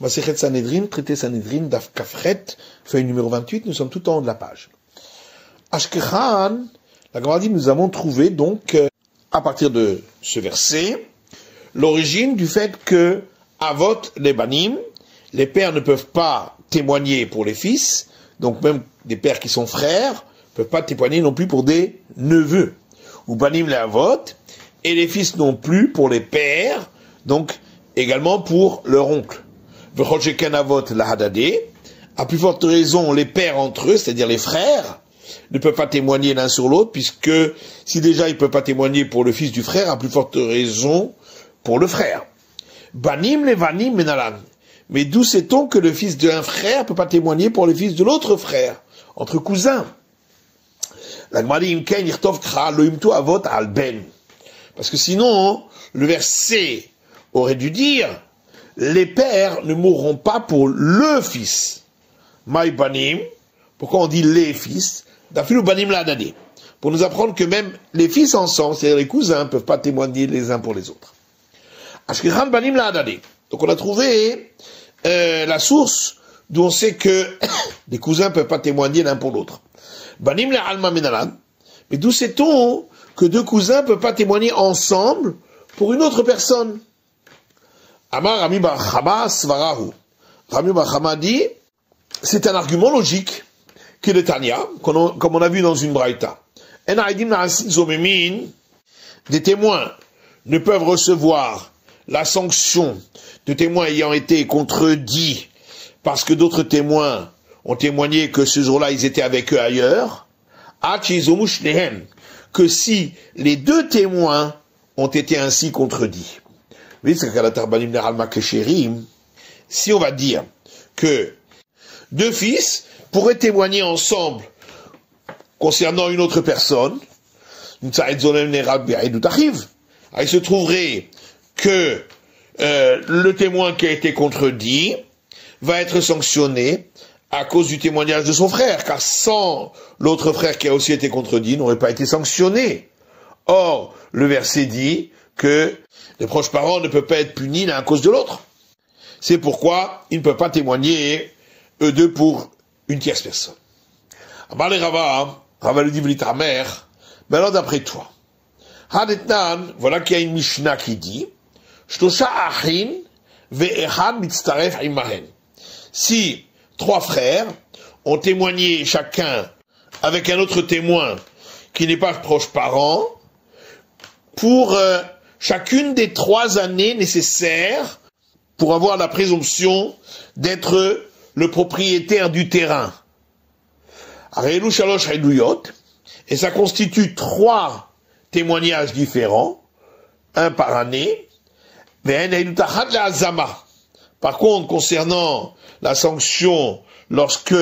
Masechet Sanhedrin, traité Sanhedrin, Daf Kafret, feuille numéro 28, nous sommes tout en haut de la page. Ashkechan, la Gemara dit, nous avons trouvé donc, à partir de ce verset, l'origine du fait que, Avot les Banim, les pères ne peuvent pas témoigner pour les fils, donc même des pères qui sont frères, ne peuvent pas témoigner non plus pour des neveux. Ou Banim les Avot, et les fils non plus pour les pères, donc également pour leur oncle. V'chol Avot la Hadadé, à plus forte raison, les pères entre eux, c'est-à-dire les frères, ne peuvent pas témoigner l'un sur l'autre, puisque si déjà ils ne peuvent pas témoigner pour le fils du frère, à plus forte raison pour le frère. Banim les Vanim menalan. Mais d'où sait-on que le fils d'un frère ne peut pas témoigner pour le fils de l'autre frère, entre cousins? La Gemara dit imken yirtov kra lo imtu avot al ben. Parce que sinon, le verset aurait dû dire les pères ne mourront pas pour le fils. Maï banim, pourquoi on dit les fils? Dafilu banim la hadadé. Pour nous apprendre que même les fils ensemble, c'est-à-dire les cousins, ne peuvent pas témoigner les uns pour les autres. Ashkechan banim la hadadé. Donc on a trouvé la source d'où on sait que les cousins ne peuvent pas témoigner l'un pour l'autre. Banim la alma menalan. Mais d'où sait-on que deux cousins ne peuvent pas témoigner ensemble pour une autre personne? Amar Rami bar Chama svarahu. Rami bar Chama dit, c'est un argument logique, qui est le Tanya, comme on a vu dans une braïta. Des témoins ne peuvent recevoir la sanction de témoins ayant été contredits parce que d'autres témoins ont témoigné que ce jour-là ils étaient avec eux ailleurs, que si les deux témoins ont été ainsi contredits. Si on va dire que deux fils pourraient témoigner ensemble concernant une autre personne, il se trouverait que le témoin qui a été contredit va être sanctionné à cause du témoignage de son frère, car sans l'autre frère qui a aussi été contredit, il n'aurait pas été sanctionné. Or, le verset dit que les proches parents ne peuvent pas être punis l'un à cause de l'autre. C'est pourquoi ils ne peuvent pas témoigner, eux deux, pour une tierce personne. Amar le Rava, Rava le dit ta mère, mais alors d'après toi, Hadetnan, voilà qu'il y a une Mishnah qui dit, Shtosha achin ve'echad mitztaref imahen. Si trois frères ont témoigné chacun avec un autre témoin qui n'est pas proche parent, pour chacune des 3 années nécessaires pour avoir la présomption d'être le propriétaire du terrain. Arelu shalosh eduyot, et ça constitue 3 témoignages différents, un par année. Par contre, concernant la sanction lorsque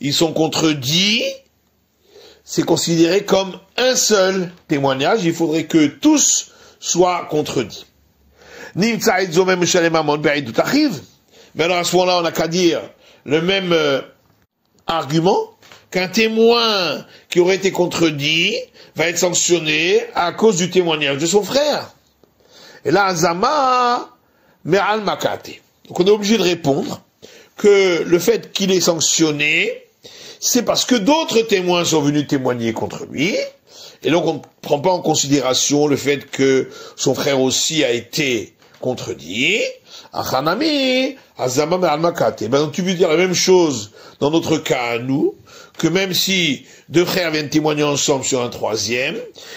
ils sont contredits, c'est considéré comme un seul témoignage, il faudrait que tous soient contredits. Mais alors à ce moment-là, on n'a qu'à dire le même argument, qu'un témoin qui aurait été contredit va être sanctionné à cause du témoignage de son frère. Et là, Azama, Me'al Makate. Donc on est obligé de répondre que le fait qu'il est sanctionné, c'est parce que d'autres témoins sont venus témoigner contre lui, et donc on ne prend pas en considération le fait que son frère aussi a été contredit. Achanami, Azama Me'al Makate. Ben donc tu veux dire la même chose dans notre cas à nous, que même si 2 frères viennent témoigner ensemble sur un troisième,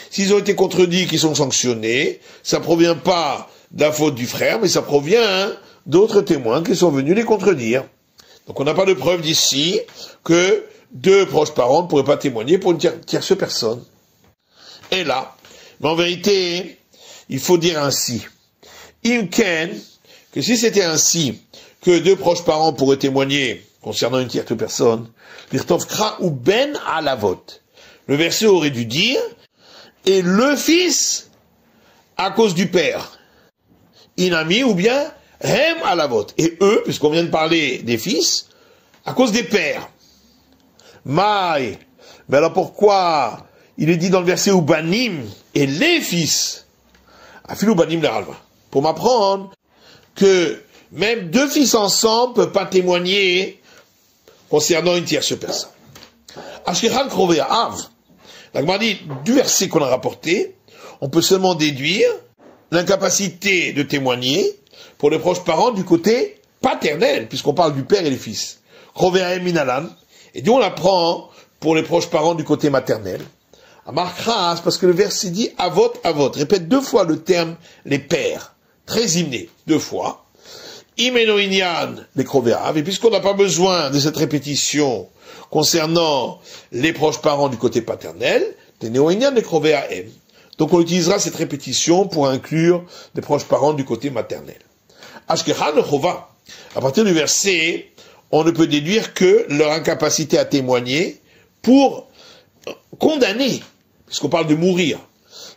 s'ils ont été contredits, qu'ils sont sanctionnés, ça provient pas de la faute du frère, mais ça provient d'autres témoins qui sont venus les contredire. Donc on n'a pas de preuve d'ici que 2 proches parents ne pourraient pas témoigner pour une tierce personne. Et là, mais en vérité, il faut dire ainsi. Imken, que si c'était ainsi, que 2 proches parents pourraient témoigner concernant une tierce personne, l'irtov kra ou ben à la vote. Le verset aurait dû dire, et le fils, à cause du père. Inami ou bien, hem à la vote. Et eux, puisqu'on vient de parler des fils, à cause des pères. Maï. Mais alors pourquoi il est dit dans le verset ou banim, et les fils, afilou banim la halva. Pour m'apprendre que Même deux fils ensemble ne peuvent pas témoigner concernant une tierce personne. Ashkechan Krovea Av. La Gemara dit, du verset qu'on a rapporté, on peut seulement déduire l'incapacité de témoigner pour les proches parents du côté paternel, puisqu'on parle du père et du fils. Krovea Minalan. Et d'où on apprend pour les proches parents du côté maternel. Amarkras, parce que le verset dit avot, avot. Répète deux fois le terme les pères. Très hymné, deux fois. Imeno inyan les krovéav. Et puisqu'on n'a pas besoin de cette répétition concernant les proches parents du côté paternel, teneo inyan les krovéav. Donc on utilisera cette répétition pour inclure les proches parents du côté maternel. Ashkechan le chova. À partir du verset, on ne peut déduire que leur incapacité à témoigner pour condamner, puisqu'on parle de mourir.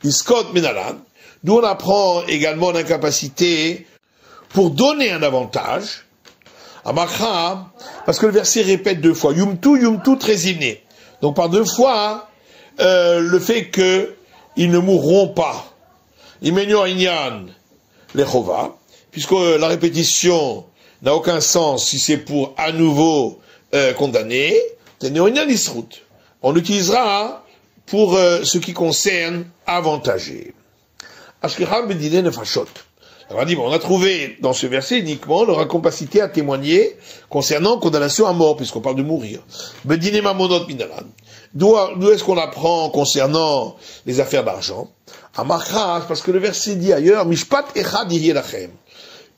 Iskot menalan, d'où on apprend également l'incapacité pour donner un avantage. Amakra, parce que le verset répète deux fois, yumtu, très hymné. Donc par deux fois, le fait qu'ils ne mourront pas. Imenyo inyan lechova, puisque la répétition n'a aucun sens si c'est pour à nouveau condamner. On l'utilisera pour ce qui concerne avantager. On a trouvé dans ce verset uniquement leur incapacité à témoigner concernant condamnation à mort, puisqu'on parle de mourir. D'où est-ce qu'on apprend concernant les affaires d'argent? Parce que le verset dit ailleurs, Mishpat echad yeh lachem.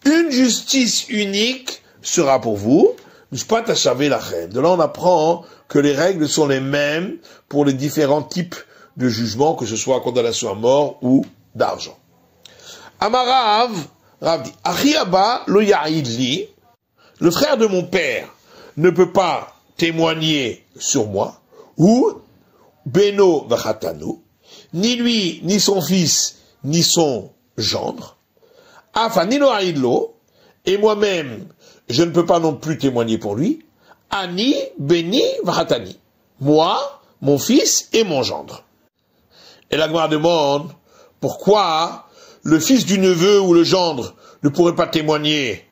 Une justice unique sera pour vous. Mishpat hashaveh lachem. De là, on apprend que les règles sont les mêmes pour les différents types de jugements, que ce soit condamnation à mort ou d'argent. Amarav, Rav dit, Achiaba lo ya'id li, le frère de mon père ne peut pas témoigner sur moi, ou beno vachatanu, ni lui, ni son fils, ni son gendre, afanilo aidlo, et moi-même, je ne peux pas non plus témoigner pour lui, ani, beni, vachatani, moi, mon fils et mon gendre. Et la Gemara demande, pourquoi le fils du neveu ou le gendre ne pourrait pas témoigner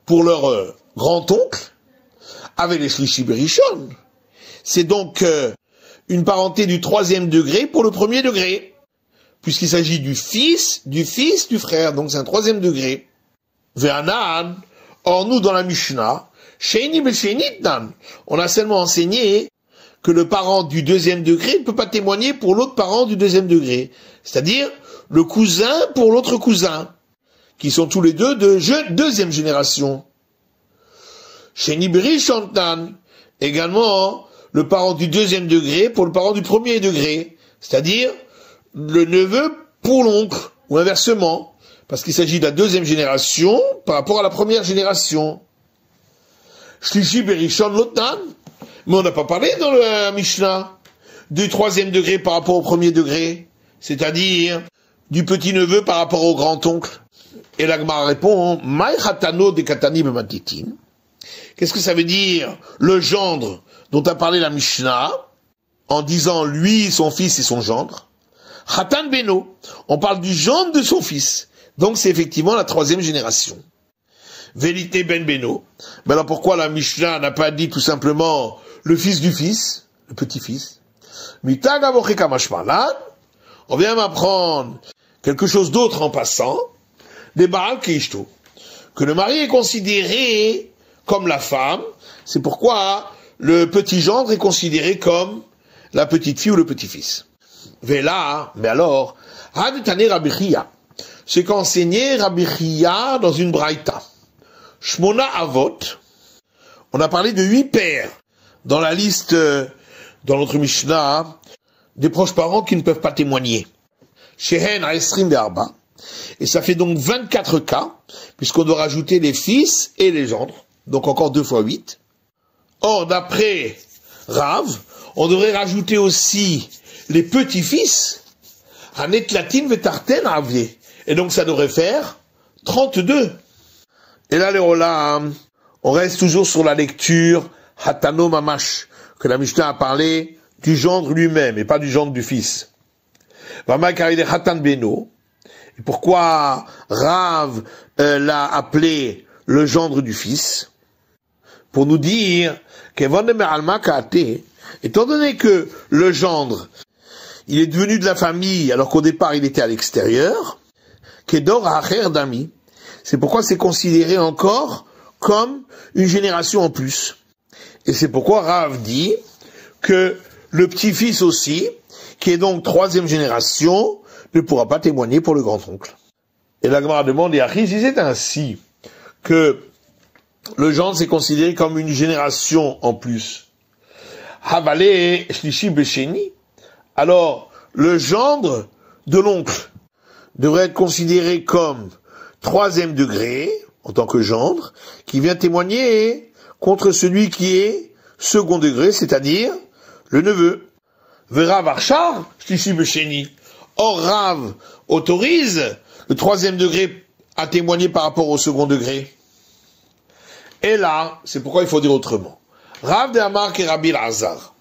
pour leur grand-oncle avec les shlishi berishon? C'est donc une parenté du troisième degré pour le premier degré, puisqu'il s'agit du fils, du frère, donc c'est un troisième degré. Ve'anan, or nous dans la Mishnah, sheini b'sheinitnan, on a seulement enseigné que le parent du deuxième degré ne peut pas témoigner pour l'autre parent du deuxième degré, c'est-à-dire le cousin pour l'autre cousin, qui sont tous les deux de deuxième génération. Sheni berishon, également le parent du deuxième degré pour le parent du premier degré, c'est-à-dire le neveu pour l'oncle, ou inversement, parce qu'il s'agit de la deuxième génération par rapport à la première génération. Shlishi berishon lotnan, mais on n'a pas parlé dans le Mishnah du troisième degré par rapport au premier degré, c'est-à-dire du petit-neveu par rapport au grand-oncle. Et la Gemara répond, Maï chatano de katani b'matitin. Qu'est-ce que ça veut dire, le gendre dont a parlé la Mishnah, en disant lui, son fils et son gendre? Chatan beno, on parle du gendre de son fils. Donc c'est effectivement la troisième génération. Vérité ben beno. Mais alors pourquoi la Mishnah n'a pas dit tout simplement le fils du fils, le petit-fils? Mitaga bocheka mashmalan. On vient m'apprendre quelque chose d'autre en passant, des Baal Keishto, que le mari est considéré comme la femme, c'est pourquoi le petit gendre est considéré comme la petite fille ou le petit-fils. Vela, mais alors, Hadetane Rabbi Chia, c'est qu'enseigner Rabbi Chia dans une braïta. Shmona Avot, on a parlé de 8 pères dans la liste, dans notre Mishnah, des proches parents qui ne peuvent pas témoigner. Shehen Aestrim Verba. Et ça fait donc 24 cas, puisqu'on doit rajouter les fils et les gendres. Donc encore 2 fois 8. Or, d'après Rav, on devrait rajouter aussi les petits-fils. Hanet Latin Vetarten Avye. Et donc ça devrait faire 32. Et là, les Olam, on reste toujours sur la lecture Hatano Mamash, que la Mishnah a parlé du gendre lui-même, et pas du gendre du fils. Et pourquoi Rav l'a appelé le gendre du fils, pour nous dire qu'étant donné que le gendre, il est devenu de la famille alors qu'au départ il était à l'extérieur, Kedor Acher Dami, c'est pourquoi c'est considéré encore comme une génération en plus. Et c'est pourquoi Rav dit que le petit-fils aussi, qui est donc troisième génération, ne pourra pas témoigner pour le grand-oncle. Et la Gemara demande, et si c'est ainsi que le gendre c'est considéré comme une génération en plus, Havale Shlishi Besheni, alors le gendre de l'oncle devrait être considéré comme troisième degré, en tant que gendre, qui vient témoigner contre celui qui est second degré, c'est-à-dire le neveu. Verav Archar, Shlishi Besheni. Or, Rav autorise le troisième degré à témoigner par rapport au second degré. Et là, c'est pourquoi il faut dire autrement. Rav de Amar et Rabbi Lazar.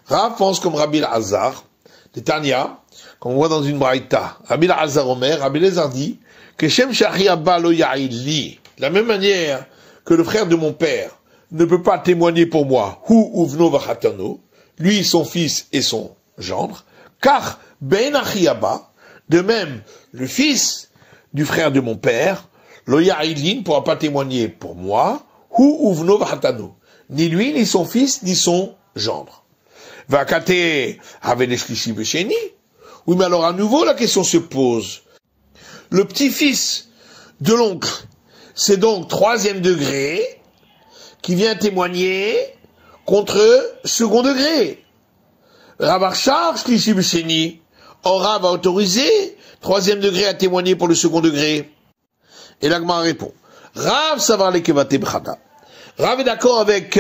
Rav pense comme Rabbi Lazar, de Tanya, comme on voit dans une braïta. Rabbi Lazar Omer, Rabbi Lazar dit que Shem Shari Abba lo Ya'ili, de la même manière que le frère de mon père ne peut pas témoigner pour moi, Hu Uvno Vachatano, lui, son fils et son gendre, car Ben Achiaba, de même, le fils du frère de mon père, lo Ya'ili ne pourra pas témoigner pour moi, Hu Uvno Vachatano, ni lui, ni son fils, ni son gendre. Vakate Haveleshlishi Besheni. Oui, mais alors à nouveau, la question se pose. Le petit-fils de l'oncle, c'est donc troisième degré, qui vient témoigner contre second degré. Rav Archar, Shlishi Besheni, Rav va autoriser troisième degré à témoigner pour le second degré. Et l'Agma répond, Rav Savar Lekevate Bchada. Rav est d'accord avec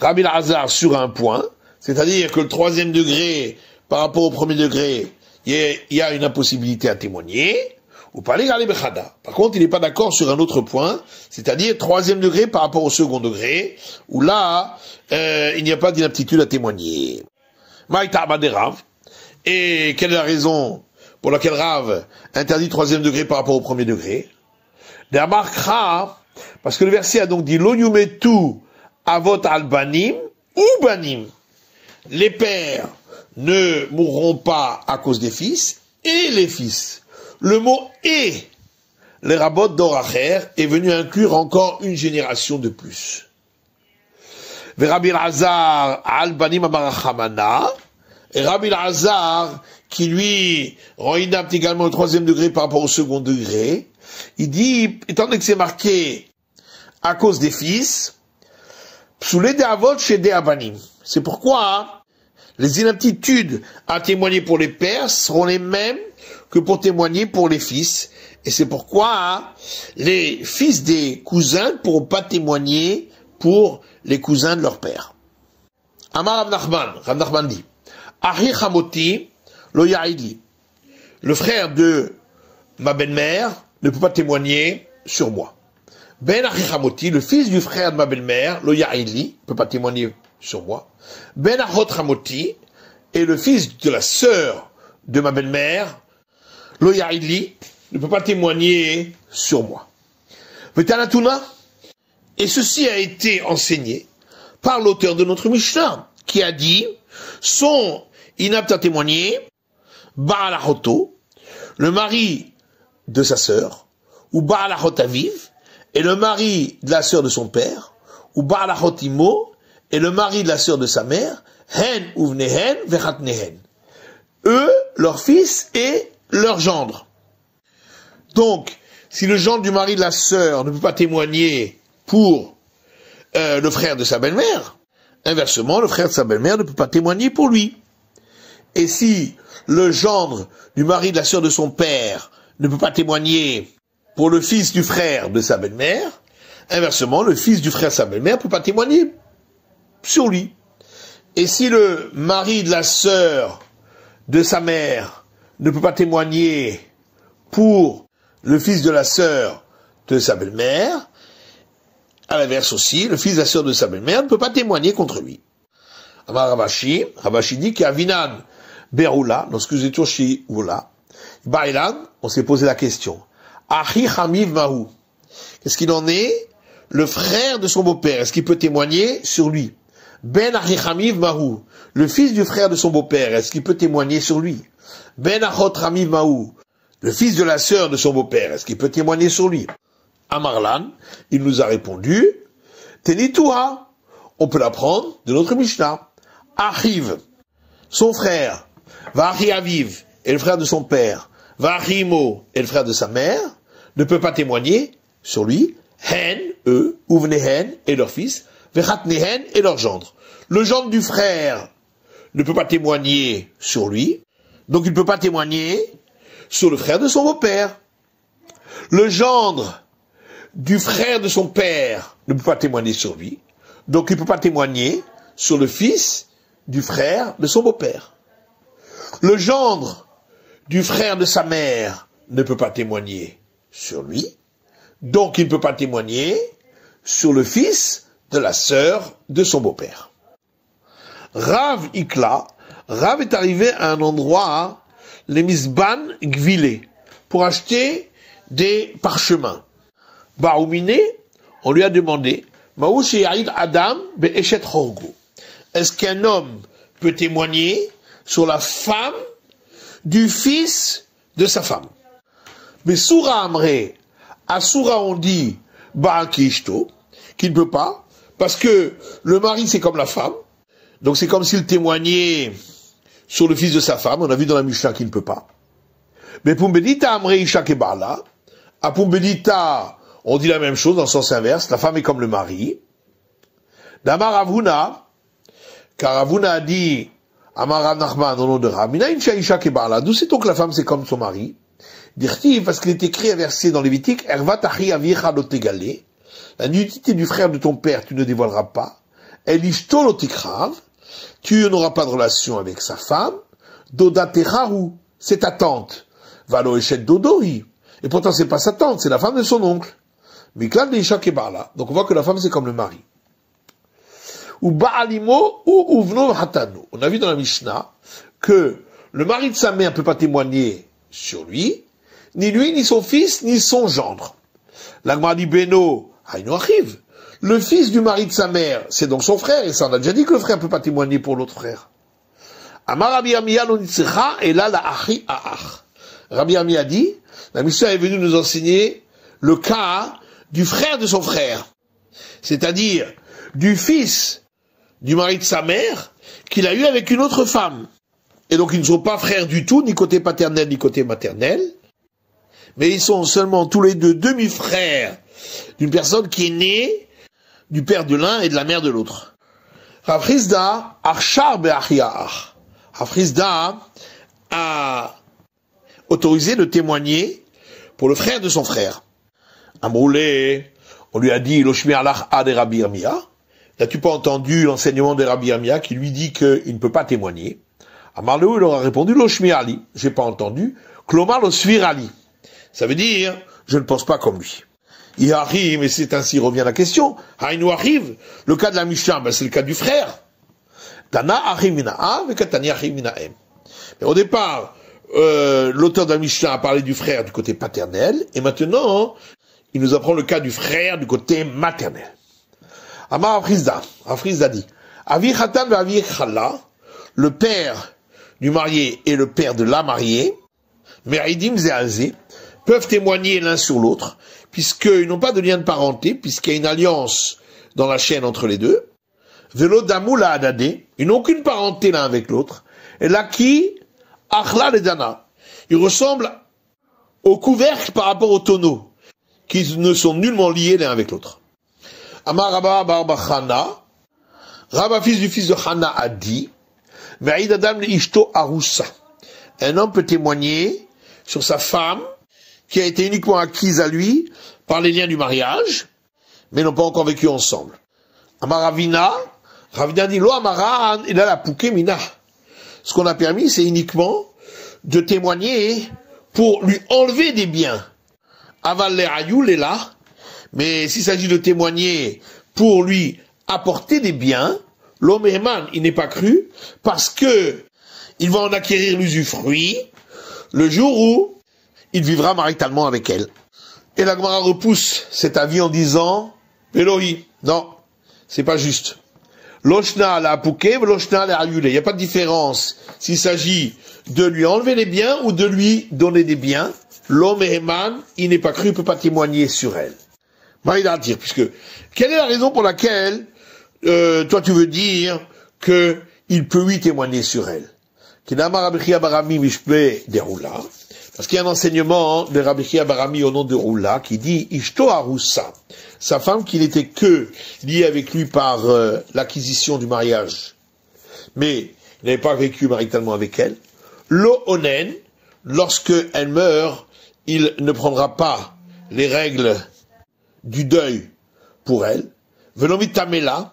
Rabbi Lazar sur un point, c'est-à-dire que le troisième degré, par rapport au premier degré, il y a une impossibilité à témoigner. Ou parler à l'Ebechada. Par contre, il n'est pas d'accord sur un autre point, c'est-à-dire troisième degré par rapport au second degré, où là, il n'y a pas d'inaptitude à témoigner. Maïtaba de Rav. Et quelle est la raison pour laquelle Rav interdit troisième degré par rapport au premier degré? Parce que le verset a donc dit Lo yumetu avot albanim ou banim. Les pères ne mourront pas à cause des fils et les fils. Le mot « et », les rabbot d'Oracher, est venu inclure encore une génération de plus. Rabbi Lazar al-Banim Amarachamana, et Rabbi Lazar, qui lui rend inapte également au troisième degré par rapport au second degré, il dit, étant donné que c'est marqué à cause des fils, psoulé de avot chez des abanim. C'est pourquoi les inaptitudes à témoigner pour les pères seront les mêmes que pour témoigner pour les fils. Et c'est pourquoi les fils des cousins ne pourront pas témoigner pour les cousins de leur père. Amar Rav Nachman dit, Ahi Chamoti lo Ya'ili. Le frère de ma belle-mère ne peut pas témoigner sur moi. Ben Ahi Chamoti, le fils du frère de ma belle-mère, lo Ya'ili, ne peut pas témoigner sur moi. Ben Achot Chamoti, et le fils de la sœur de ma belle-mère, Lo Ya'ili, ne peut pas témoigner sur moi. Vetanatuna, et ceci a été enseigné par l'auteur de notre Mishnah, qui a dit, sont inaptes à témoigner, Baal Achoto, le mari de sa sœur, ou Baal Achot Aviv, et le mari de la sœur de son père, ou Baal Achot Imo, et le mari de la sœur de sa mère, Hen uvnehen vechatnehen. Eux, leurs fils et leur gendre. Donc, si le gendre du mari de la sœur ne peut pas témoigner pour le frère de sa belle-mère, inversement, le frère de sa belle-mère ne peut pas témoigner pour lui. Et si le gendre du mari de la sœur de son père ne peut pas témoigner pour le fils du frère de sa belle-mère, inversement, le fils du frère de sa belle-mère ne peut pas témoigner sur lui. Et si le mari de la sœur de sa mère ne peut pas témoigner pour le fils de la sœur de sa belle-mère, à l'inverse aussi, le fils de la sœur de sa belle-mère ne peut pas témoigner contre lui. Ravashi dit qu'Avinan Beroula, lorsque nous étions chez Oula, Baïlan, on s'est posé la question. Achi Hamiv Mahou. Qu'est-ce qu'il en est le frère de son beau-père, est-ce qu'il peut témoigner sur lui? Ben Achichamiv Mahou, le fils du frère de son beau-père, est-ce qu'il peut témoigner sur lui? Ben Achot Ramiv Mahou, le fils de la sœur de son beau-père, est-ce qu'il peut témoigner sur lui? Amarlan, il nous a répondu, Tenitoua, on peut l'apprendre de notre Mishnah. Achiv, son frère, Vachi Aviv, et le frère de son père, Vachimo, et le frère de sa mère, ne peut pas témoigner sur lui. Hen, eux, Uvnehen, et leur fils, Vechatnehen, et leur gendre. Le gendre du frère ne peut pas témoigner sur lui, donc il ne peut pas témoigner sur le frère de son beau-père. Le gendre du frère de son père ne peut pas témoigner sur lui, donc il ne peut pas témoigner sur le fils du frère de son beau-père. Le gendre du frère de sa mère ne peut pas témoigner sur lui, donc il ne peut pas témoigner sur le fils de la sœur de son beau-père. Rav Ikla, Rav est arrivé à un endroit, les Misban Gvilé, pour acheter des parchemins. Baoumine, on lui a demandé, Adam be'eshet horgo. Est-ce qu'un homme peut témoigner sur la femme du fils de sa femme? Mais Soura Amre, à Soura on dit Ba'akishto, qu'il ne peut pas, parce que le mari c'est comme la femme, donc c'est comme s'il témoignait sur le fils de sa femme, on a vu dans la Mishnah qu'il ne peut pas. Mais Pumbedita Amre Isha Kebala, à Pumbedita, on dit la même chose dans le sens inverse, la femme est comme le mari. D'Amar Ravuna, car Ravuna a dit, Amar Nachman au nom de Ramina, Isha Kebala, d'où c'est-on que la femme c'est comme son mari? Dirtiv, parce qu'il est écrit un verset dans Lévitique, Erva Tachi Avicha Lotegale, la nudité du frère de ton père tu ne dévoileras pas, Elishto Lotikrav, tu n'auras pas de relation avec sa femme, Doda Techaru, c'est ta tante, Valo Eshet Dodori, et pourtant c'est pas sa tante, c'est la femme de son oncle. Miklan de Isha Kebala, donc on voit que la femme c'est comme le mari. Ou Baalimo ou Uvno Hatano. On a vu dans la Mishnah que le mari de sa mère ne peut pas témoigner sur lui, ni son fils, ni son gendre. L'Agma dit Beno, Haïno Achiv. Le fils du mari de sa mère, c'est donc son frère, et ça on a déjà dit que le frère ne peut pas témoigner pour l'autre frère. Amar Rabbi Amiya lo nitzcha, et là la achi aach. Rabbi Amiya a dit, la Mishnah est venue nous enseigner le cas du frère de son frère. C'est-à-dire, du fils du mari de sa mère, qu'il a eu avec une autre femme. Et donc ils ne sont pas frères du tout, ni côté paternel, ni côté maternel. Mais ils sont seulement tous les deux demi-frères d'une personne qui est née du père de l'un et de la mère de l'autre. Rav Chizda, Achar be'achiach. Rav Chizda a autorisé de témoigner pour le frère de son frère. Amroulé, on lui a dit, Loshmi alach ad Rabbi Yirmiyah. N'as-tu pas entendu l'enseignement de Rabbi Yirmiyah qui lui dit qu'il ne peut pas témoigner? Amarlou, il aura répondu, Loshmi ali. J'ai pas entendu. Klomar lo svir ali. Ça veut dire, je ne pense pas comme lui. Il arrive, et c'est ainsi revient la question. Haïnou arrive, le cas de la Mishnah, ben c'est le cas du frère. Tana arrive mina av, et Katani arrive mina em. Mais au départ, l'auteur de la Mishnah a parlé du frère du côté paternel, et maintenant, il nous apprend le cas du frère du côté maternel. Amar Afrizda dit, Avi Khatan va Avi Khala, le père du marié et le père de la mariée, Meridim Zeazé, peuvent témoigner l'un sur l'autre, puisqu'ils n'ont pas de lien de parenté, puisqu'il y a une alliance dans la chaîne entre les deux. Velo Damoula Adadé, ils n'ont aucune parenté l'un avec l'autre. Et là qui, Achla le Dana, ils ressemblent au couvercle par rapport au tonneau, qui ne sont nullement liés l'un avec l'autre. Amar Rabba Barba Chana, Rabba fils du fils de Chana a dit, Ve'id Adam le Ishto Arusa. Un homme peut témoigner sur sa femme, qui a été uniquement acquise à lui par les liens du mariage, mais n'ont pas encore vécu ensemble. Amar Ravina dit, Lo Amaran, il a la pouké mina. Ce qu'on a permis, c'est uniquement de témoigner pour lui enlever des biens. Aval le Ayou, est là, mais s'il s'agit de témoigner pour lui apporter des biens, l'homme Eman, il n'est pas cru, parce que il va en acquérir l'usufruit le jour où il vivra maritalement avec elle. Et la Gemara repousse cet avis en disant, Elohi, non, c'est pas juste. Loshna la pouké, loshna la ayule. Il n'y a pas de différence s'il s'agit de lui enlever les biens ou de lui donner des biens. L'homme Eman, il n'est pas cru, il ne peut pas témoigner sur elle. Maïda dire, puisque, quelle est la raison pour laquelle, toi tu veux dire que il peut lui témoigner sur elle? Parce qu'il y a un enseignement de Rabbi Chia Barami au nom de Roula qui dit Ishto Arusa, sa femme qui n'était que liée avec lui par l'acquisition du mariage, mais il n'avait pas vécu maritalement avec elle. Lo Onen, lorsque elle meurt, il ne prendra pas les règles du deuil pour elle. Venomit Tamela,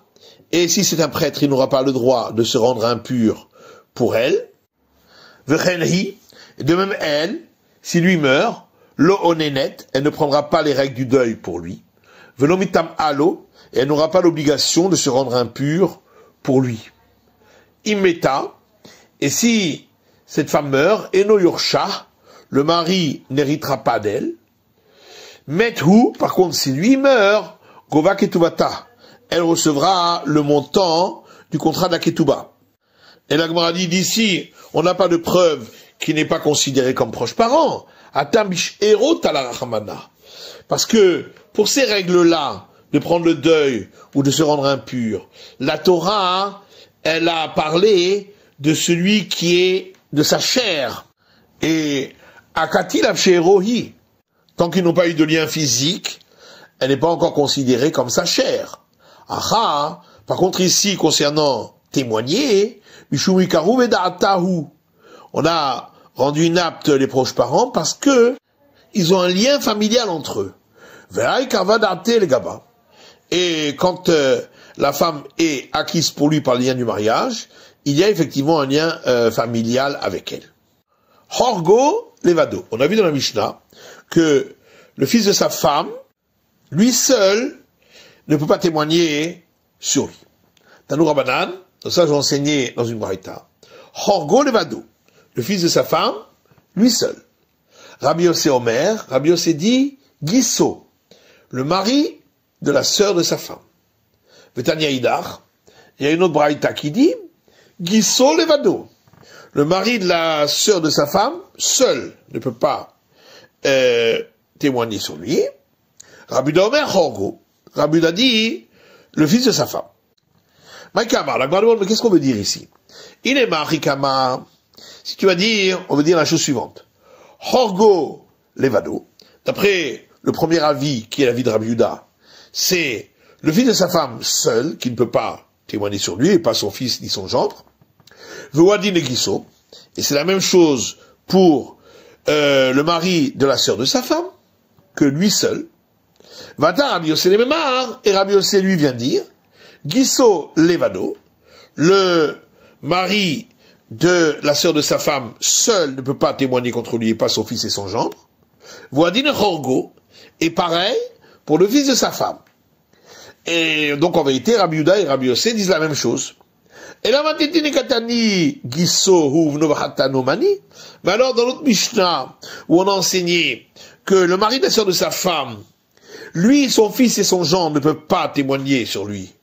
et si c'est un prêtre, il n'aura pas le droit de se rendre impur pour elle. Vechenhi, de même elle, si lui meurt, lo onenet, elle ne prendra pas les règles du deuil pour lui. Velomitam alo, et elle n'aura pas l'obligation de se rendre impure pour lui. Immeta, et si cette femme meurt, eno yursha, le mari n'héritera pas d'elle. Methu, par contre, si lui meurt, gova ketubata, elle recevra le montant du contrat d'Aketuba. Et la Gemara dit d'ici, on n'a pas de preuve qu'il n'est pas considéré comme proche parent. Parce que, pour ces règles-là, de prendre le deuil ou de se rendre impur, la Torah, elle a parlé de celui qui est de sa chair. Et, Akatil Avsherohi, tant qu'ils n'ont pas eu de lien physique, elle n'est pas encore considérée comme sa chair. Aha, par contre ici, concernant témoigner, on a rendu inapte les proches parents parce que ils ont un lien familial entre eux. Et quand la femme est acquise pour lui par le lien du mariage, il y a effectivement un lien familial avec elle. Horgo levado. On a vu dans la Mishnah que le fils de sa femme, lui seul, ne peut pas témoigner sur lui. Tanou Rabanan, ça j'ai enseigné dans une braïta. Horgo levado, le fils de sa femme, lui seul. Rabbi Yossé Omer, Rabbi Yossé dit, Gisso, le mari de la sœur de sa femme. Vetania Idar, il y a une autre braïta qui dit, Gisso levado, le mari de la sœur de sa femme, seul, ne peut pas témoigner sur lui. Rabbi Omer Horgo, Rabbi a dit, le fils de sa femme. Maïkama, la Gemara demande, mais qu'est-ce qu'on veut dire ici? Il est Marikama. Si tu vas dire, on veut dire la chose suivante. Horgo levado, d'après le premier avis, qui est l'avis de Rabbi Yuda, c'est le fils de sa femme seul, qui ne peut pas témoigner sur lui, et pas son fils ni son gendre. Vewadi negiso, et c'est la même chose pour le mari de la sœur de sa femme, que lui seul. Vata Rabbi Yossé le Memar, et Rabbi Yossé lui vient dire, Gisso levado, le mari de la sœur de sa femme seul ne peut pas témoigner contre lui et pas son fils et son gendre. Voadine Horgo, et pareil pour le fils de sa femme. Et donc en vérité, Rabbi Yuda et Rabbi Yossé disent la même chose. Et la matitine katani Gisso huvnovahatanumani, mais alors dans l'autre Mishnah, où on a enseigné que le mari de la sœur de sa femme, lui, son fils et son gendre ne peuvent pas témoigner sur lui.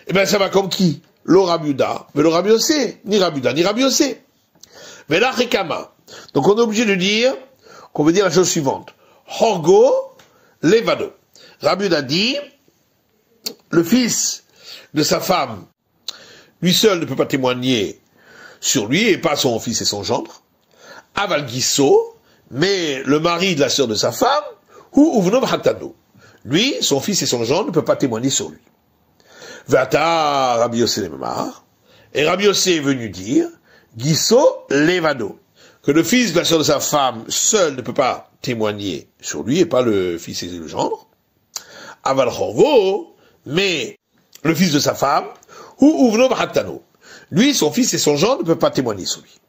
Eh bien, ça va comme qui? Le Rabbi Yuda, mais le Rabbi Yossé, ni Rabbi Yuda, ni Rabbi Yossé. Mais là, Rekama. Donc, on est obligé de dire qu'on veut dire la chose suivante. Horgo, levado. Rabbi Yuda dit, le fils de sa femme, lui seul ne peut pas témoigner sur lui, et pas son fils et son gendre. Aval Gisso, mais le mari de la sœur de sa femme, ou Uvnom Hatano. Lui, son fils et son gendre ne peuvent pas témoigner sur lui. Vata Rabbi Yossé le Memar, et Rabbi Yossé est venu dire, Gisso levado, que le fils de la sœur de sa femme seul ne peut pas témoigner sur lui, et pas le fils et le gendre. Aval Horgo, mais le fils de sa femme, ou Uvnom Hatano. Lui, son fils et son gendre ne peuvent pas témoigner sur lui.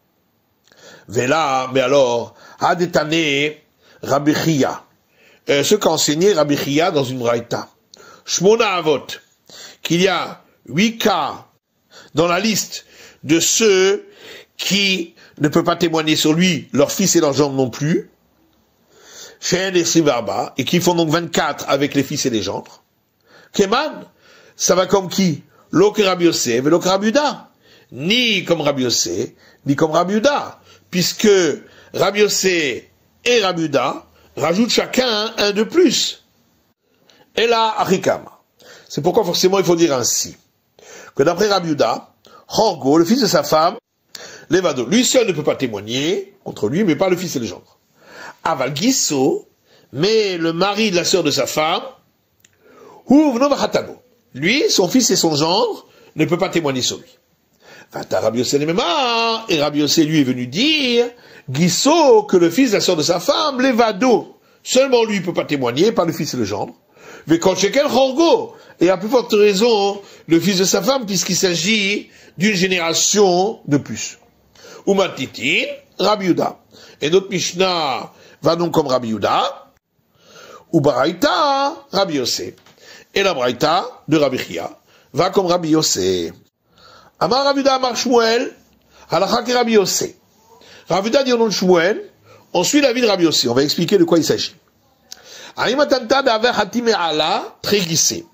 Vela, mais alors, Adetane Rabbi Chia, ce qu'a enseigné Rabbi Chia dans une braïta. Shmona Avot, qu'il y a 8 cas dans la liste de ceux qui ne peuvent pas témoigner sur lui, leurs fils et leurs gendres non plus, Shein et Sribarba, et qui font donc 24 avec les fils et les gendres. Keman, ça va comme qui? Lo que Rabbi Yosef et lo que Rabbi Yehuda. Ni comme Rabbi Yosef, ni comme Rabbi Yehuda. Puisque Rabbi Yosef et Rabbi Yehuda rajoutent chacun un de plus. Et là, Achikam. C'est pourquoi forcément il faut dire ainsi. Que d'après Rabbi Yehuda, Horgo, le fils de sa femme, Levado, lui seul ne peut pas témoigner contre lui, mais pas le fils et le gendre. Aval Gisso, mais le mari de la sœur de sa femme, lui, son fils et son gendre, ne peut pas témoigner sur lui. Rabbi Yosef et Rabbi Yosef lui est venu dire, Gisso, que le fils de la sœur de sa femme, Levado, seulement lui ne peut pas témoigner, pas le fils et le gendre. Mais quand Shekel Horgo, et à plus forte raison, le fils de sa femme, puisqu'il s'agit d'une génération de plus. Umatitin, Rabbi Yehuda. Et notre Mishnah va donc comme Rabbi Yehuda. Ubaraita, Rabbi Yosef. Et la Braïta de Rabbi Chia va comme Rabbi Yosef. Amar Rabbi Yehuda, Amar Shmuel, halakha ke Rabbi Yosef. Rabbi Yehuda dit au nom de Shmuel, on suit l'avis de Rabbi Yosef. On va expliquer de quoi il s'agit. Aïmatanta d'Aver Hatim Ala, très glissé.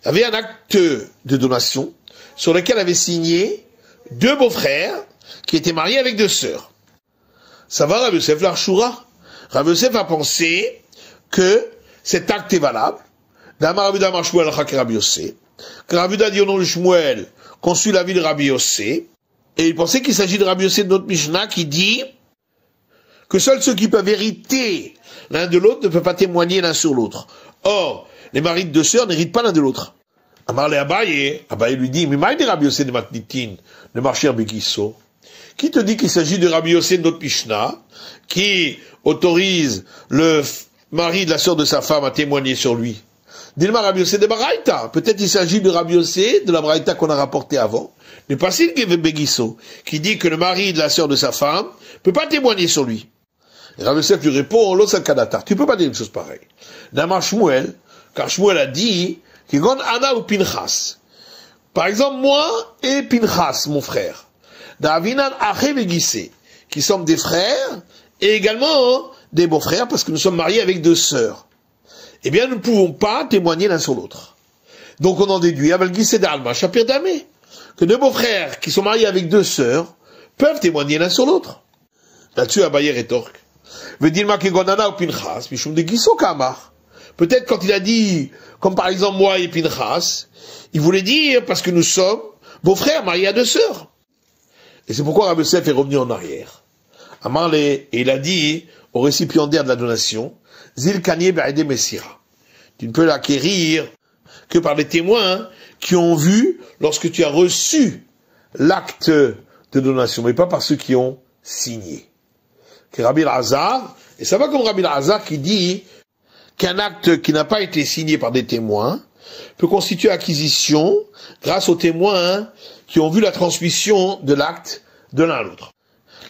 Il y avait un acte de donation sur lequel avaient signé deux beaux-frères qui étaient mariés avec deux sœurs. Ça va, Rabbi Yosef l'Arshura. Rabbi Yosef a pensé que cet acte est valable. D'Amar Rabbi Yehuda Amar Shmuel halakha ke Rabbi Yosef. Que Rabbi Yehuda dit au nom de Shmuel qu'on suit l'avis de Rabbi Yosef. Et il pensait qu'il s'agit de Rabbi Yosef de notre Mishnah qui dit que seuls ceux qui peuvent hériter l'un de l'autre ne peuvent pas témoigner l'un sur l'autre. Or, les maris de deux sœurs n'héritent pas l'un de l'autre. Amarle Abaye lui dit, mais maï de Rabbi Yosef de Matnitin, de Marcher Begisso. Qui te dit qu'il s'agit de Rabbi Yosef de notre Mishnah, qui autorise le mari de la sœur de sa femme à témoigner sur lui? Dilma Rabbi Yosef de Baraïta. Peut-être il s'agit de Rabbi Yosef, de la Baraïta qu'on a rapporté avant, de Passil Begisso, qui dit que le mari de la sœur de sa femme peut pas témoigner sur lui. Et Rabbi Yosef lui répond, l'autre Kadatar, tu peux pas dire une chose pareille. D'Amar Shmuel, car Shmuel a dit, Kigon Ana ou Pinchas. Par exemple, moi et Pinchas, mon frère. D'Avinan Ache Begissé, qui sommes des frères, et également des beaux-frères, parce que nous sommes mariés avec deux sœurs. Eh bien, nous ne pouvons pas témoigner l'un sur l'autre. Donc on en déduit, Aval Gissé d'Alma, Shapir Damé, que deux beaux-frères qui sont mariés avec deux sœurs peuvent témoigner l'un sur l'autre. Là-dessus, Abaye rétorque. Peut-être quand il a dit, comme par exemple moi et Pinchas, il voulait dire parce que nous sommes beaux-frères mariés à deux sœurs. Et c'est pourquoi Rabbi Yosef est revenu en arrière. Et il a dit au récipiendaire de la donation, Zil Kanye Be'ede Messira. Tu ne peux l'acquérir que par les témoins qui ont vu lorsque tu as reçu l'acte de donation, mais pas par ceux qui ont signé. Que Rabbi Elazar, et ça va comme Rabbi Elazar qui dit qu'un acte qui n'a pas été signé par des témoins peut constituer acquisition grâce aux témoins qui ont vu la transmission de l'acte de l'un à l'autre.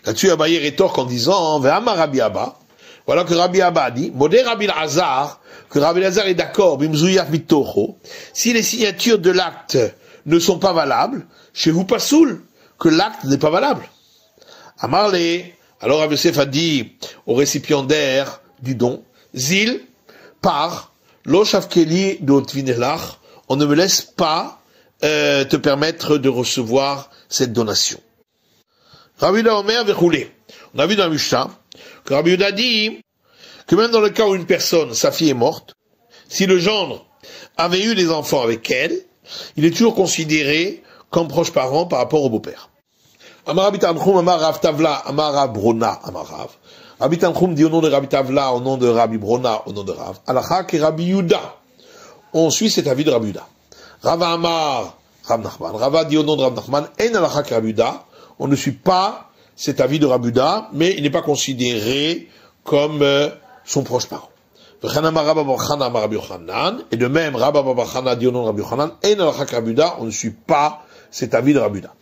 Là-dessus, Abaye rétorque en disant, Ve'ama Rabbi Abba, voilà que Rabbi Abba dit, Modé Rabbi Elazar, que Rabbi Elazar est d'accord, Bimzouyaf Mitocho, si les signatures de l'acte ne sont pas valables, chez vous pas soul, que l'acte n'est pas valable. Amarle, alors Rabbi Yosef a dit au récipiendaire du don, Zil, par, lo shavkeli d'otvinelach, on ne me laisse pas te permettre de recevoir cette donation. Rabbi Yehuda Omer vechoulé. On a vu dans le Mishnah que Rabbi Yehuda dit que même dans le cas où une personne, sa fille est morte, si le gendre avait eu des enfants avec elle, il est toujours considéré comme proche parent par rapport au beau-père. Amar Rabbi Tanchum, Amar Rav Tavla, Amar Rav Brona, Amar Rav. Rabbi Tanchum dit au nom de Rabbi Tavla, au nom de Rabbi Brona, au nom de Rav. Alakha ke Rabbi Yehuda. On suit cet avis de Rabbi Yehuda. Rava Amar, Rav Nachman. Rava dit au nom de Rav Nachman, En alakha ke Rabbi Yehuda. On ne suit pas cet avis de Rabbi Yehuda, mais il n'est pas considéré comme son proche parent. Et de même, Rabba Babachana dit au nom de Rabbi Yochanan, En alakha ke Rabbi Yehuda. On ne suit pas cet avis de Rabbi Yehuda.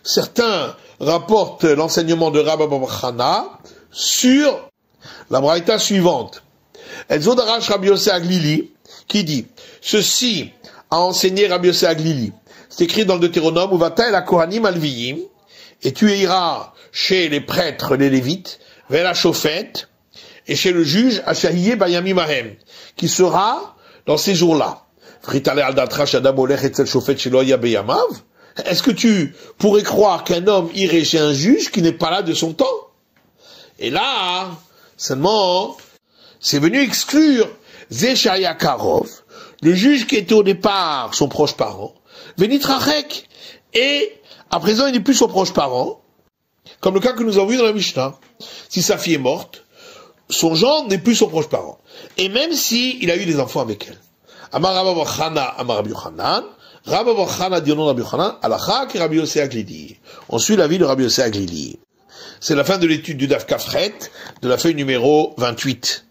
Certains rapportent l'enseignement de Rabba Babachana sur la braïta suivante. Elzodarash Rabbi Yosef Aglili, qui dit, ceci a enseigné Rabbi Yosef Aglili. C'est écrit dans le Deutéronome, Uvata el Kohanim alviyim, et tu iras chez les prêtres, les lévites, vers la chauffette, et chez le juge, Ashahiyé Bayami Mahem, qui sera dans ces jours-là. Est-ce que tu pourrais croire qu'un homme irait chez un juge qui n'est pas là de son temps? Et là, seulement, c'est venu exclure Zeshaya Karov, le juge qui était au départ son proche parent, Venitrachek, et à présent il n'est plus son proche parent, comme le cas que nous avons vu dans la Mishnah. Si sa fille est morte, son gendre n'est plus son proche parent. Et même si il a eu des enfants avec elle. Amar Rabba bar Chana, Amar Rabbi Yochanan, Rabba bar Chana dit au nom de Rabbi Yochanan, Alacha ki Rabbi Yossé Aglili. On suit l'avis de Rabbi Yossé Aglili. C'est la fin de l'étude du Daf Kafret, de la feuille numéro 28.